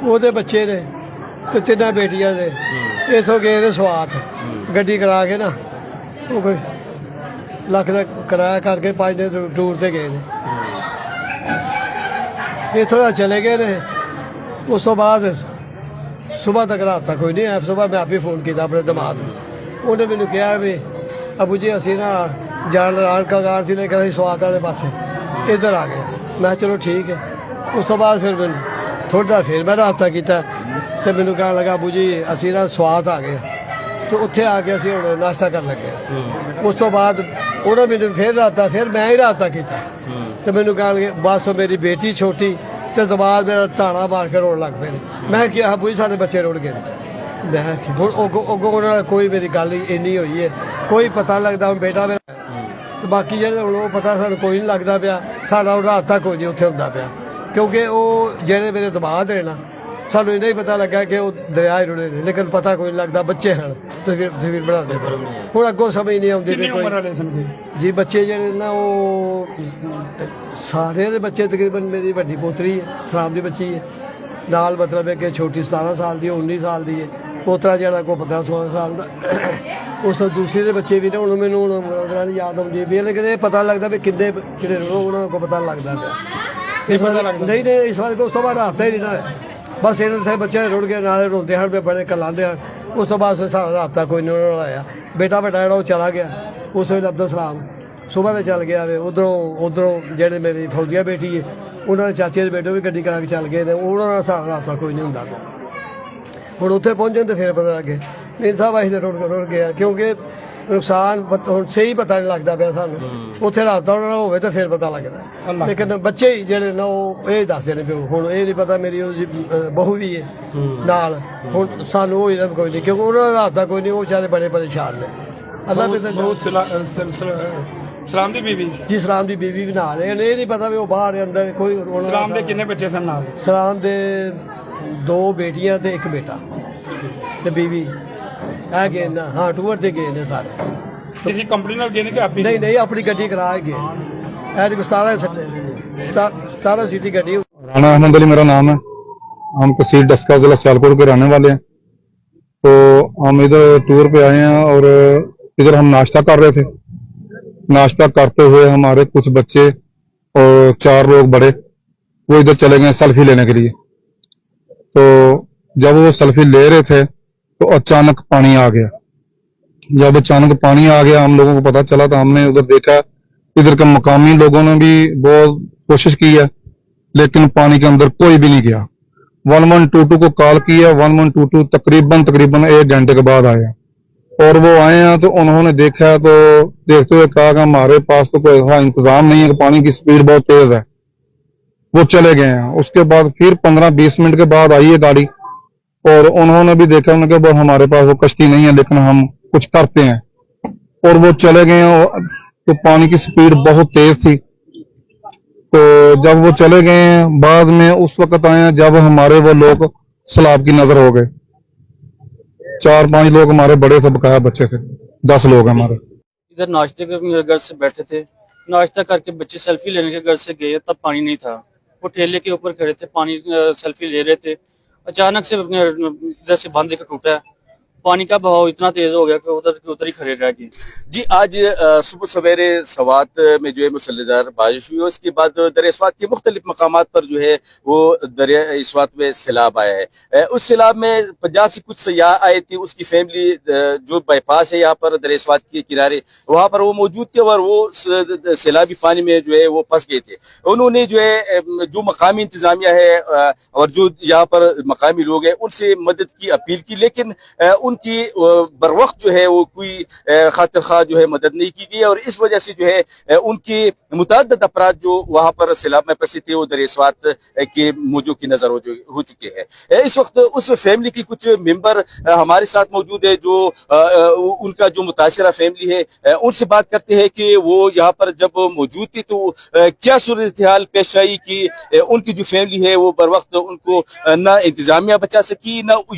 ਉਹਦੇ ਬੱਚੇ ਨੇ ਤੇ ਤਿੰਨਾਂ ਬੇਟੀਆਂ ਦੇ। ਇੱਥੋਂ ਗਏ ਨੇ ਸਵਾਤ ਗੱਡੀ ਕਰਾ ਕੇ ਨਾ, ਉਹ ਕੋਈ ਲੱਖ ਦਾ ਕਿਰਾਇਆ ਕਰਕੇ 5 ਦਿਨ ਟੂਰ ਤੇ ਗਏ ਨੇ। ਇੱਥੋਂ ਦਾ ਚਲੇ ਗਏ ਨੇ। ਉਸ ਤੋਂ ਬਾਅਦ صبح تک رابطہ کوئی نہیں ہے۔ صبح میں آپ ہی فون کیا اپنے دماد، انہیں مینو کہا بھی ابو جی اسی نا جان ران کا کار سی لیکن اِسی سوات والے پاس ادھر آ گئے۔ میں چلو ٹھیک ہے۔ اس تو بعد پھر میں تھوڑا دیر پھر میں رابطہ کیا تو مینو کہنے لگا ابو جی اسی نا سوات آ گئے، تو اتنے آ کے اسی ہوں ناشتہ کر لگے۔ اس تو بعد انہوں نے مینو پھر رابطہ، پھر میں ہی رابطہ کیا تو مینو کہنے لگے بس میری بیٹی چھوٹی تو دماغ میرا ٹانا مار کے روڑ لگ پے۔ میں کیا ابو جی سارے بچے روڑ گئے۔ میں ہوں کوئی میری گل اینی ہوئی ہے، کوئی پتہ لگتا ہوں بیٹا میرا، باقی جہاں ہوں وہ پتا سانو کوئی نہیں لگتا پیا، ساڈا رابطہ کوئی نہیں اتنے ہوتا پیا، کیونکہ وہ جہے میرے دماغ نے نا سانو یہ نہیں پتا لگا کہ وہ دریا ہی رڑے نے، لیکن پتہ کوئی نہیں لگتا بچے ہیں تصویر بناتے پہ۔ ہوں اگوں سمجھ نہیں آتی جی بچے جہے نا وہ سارے دے بچے تقریباً میری وڈی پوتری ہے سلام دی بچی ہے، نال مطلب ہے کہ چھوٹی 17 سال دی 19 سال دی ہے، پوترا جہاں کو 15-16 سال کا۔ اس تو دوسرے دے بچے بھی نے ہوں مینوں یاد آتی بھی، لیکن یہ پتہ لگتا بھی کنے انہوں کو پتہ لگتا پیا نہیں اس بار اس تو بعد رابطہ ہی نہیں نہ ہے۔ بس یہ بچے رڑ گئے نہ روندے ہیں پہ بڑے کلاندے ہیں۔ اس تو بعد سارا رابطہ کوئی نہیں انہوں نے لایا۔ بیٹا بیٹا جہاں وہ چلا گیا اس ویلے عبدالسلام صبح میں چل گیا، ادھروں جہے میری فوجیہ بیٹی ہے انہوں نے چاچے کے بیٹے بھی گڈی کرا کے چل گئے، انہوں نے سارا رابطہ کوئی نہیں ہوتا۔ ہوں اتنے پہنچے تو پھر پتا لگے میر صاحب اِسی تو رڑ گیا، کیونکہ نقصان ہوں صحیح پتہ نہیں لگتا پیا سانو، اتنے رابطہ انہوں نے ہوئے تو پھر پتہ لگتا ہے، لیکن بچے ہی جہے نا وہ یہ دستے ہیں پیو ہوں یہ نہیں پتا میری بہو بھی ہے نال، ہوں سانو وہ کوئی نہیں کیونکہ انہوں نے رابطہ کوئی نہیں، وہ بیچارے بڑے پریشان نے۔ اللہ سلام دی بیوی جی سلام دی بیوی بھی نال ہے، یہ نہیں پتا بھی وہ باہر اندر کوئی۔ سلام دے کنے بچے سن نال؟ سلام دے 2 بیٹیاں تے 1 بیٹا تے بیوی ہے گئے نا، ہاں ٹور تے گئے نے سارے۔ کسی کمپنی نال گئے نے کہ اپنی؟ نہیں اپنی گڈی کرا کے گئے، 17 سیٹی گڈی۔ رانا احمد علی میرا نام ہے، ہم تحصیل ڈسکا ضلع سیالکوٹ کے رہنے والے ہیں۔ تو ہم ادھر ٹور پہ آئے ہیں اور ادھر ہم ناشتہ کر رہے تھے۔ ناشتہ کرتے ہوئے ہمارے کچھ بچے اور 4 لوگ بڑے وہ ادھر چلے گئے سیلفی لینے کے لیے۔ تو جب وہ سیلفی لے رہے تھے تو اچانک پانی آ گیا۔ جب اچانک پانی آ گیا ہم لوگوں کو پتا چلا تو ہم نے ادھر دیکھا، ادھر کے مقامی لوگوں نے بھی بہت کوشش کی ہے لیکن پانی کے اندر کوئی بھی نہیں گیا۔ 1122 کو کال کیا، 1122 تقریباً 1 گھنٹے کے بعد آیا اور وہ آئے ہیں تو انہوں نے دیکھا تو دیکھتے ہوئے کہا کہ ہمارے پاس تو کوئی ایسا انتظام نہیں ہے کہ پانی کی سپیڈ بہت تیز ہے، وہ چلے گئے ہیں۔ اس کے بعد پھر 15-20 منٹ کے بعد آئی ہے گاڑی اور انہوں نے بھی دیکھا، انہوں نے کہا ہمارے پاس وہ کشتی نہیں ہے لیکن ہم کچھ کرتے ہیں، اور وہ چلے گئے ہیں۔ تو پانی کی سپیڈ بہت تیز تھی، تو جب وہ چلے گئے ہیں بعد میں اس وقت آئے ہیں جب ہمارے وہ لوگ سیلاب کی نظر ہو گئے۔ 4-5 لوگ ہمارے بڑے تھے، بقایا بچے تھے، 10 لوگ ہمارے۔ ادھر ناشتے کے گھر سے بیٹھے تھے، ناشتہ کر کے بچے سیلفی لینے کے گھر سے گئے، تب پانی نہیں تھا، وہ ٹھیلے کے اوپر کھڑے تھے، پانی سیلفی لے رہے تھے، اچانک سے ادھر سے باندھ کا ٹوٹا ہے، پانی کا بہاؤ اتنا تیز ہو گیا کہ ادھر ہی کھڑے رہ گئے۔ جی آج صبح سویرے سوات میں جو ہے مسلسل بارش ہوئی، اس کے بعد دریا سوات کے مختلف مقامات پر جو ہے وہ دریا سوات میں سیلاب آیا ہے۔ اس سیلاب میں پنجاب سے کچھ سیاح آئے تھے، اس کی فیملی جو بائی پاس ہے یہاں پر دریا سوات کے کنارے وہاں پر وہ موجود تھے اور وہ سیلابی پانی میں جو ہے وہ پھنس گئے تھے۔ انہوں نے جو ہے جو مقامی انتظامیہ ہے اور جو یہاں پر مقامی لوگ ہیں ان سے مدد کی اپیل کی، لیکن ان کی بر وقت جو ہے وہ کوئی خاطر خواہ جو ہے مدد نہیں کی گئی، اور اس وجہ سے جو ہے ان کے متعدد افراد جو وہاں پر سیلاب میں پھنسے تھے وہ دریا سوات کے موجوں کی نظر ہو چکے ہیں۔ اس وقت اس فیملی کی کچھ ممبر ہمارے ساتھ موجود ہے جو ان کا جو متاثرہ فیملی ہے، ان سے بات کرتے ہیں کہ وہ یہاں پر جب موجود تھی تو کیا صورتحال پیش آئی کہ ان کی جو فیملی ہے وہ بر وقت ان کو نہ انتظامیہ بچا سکی، نہ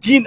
3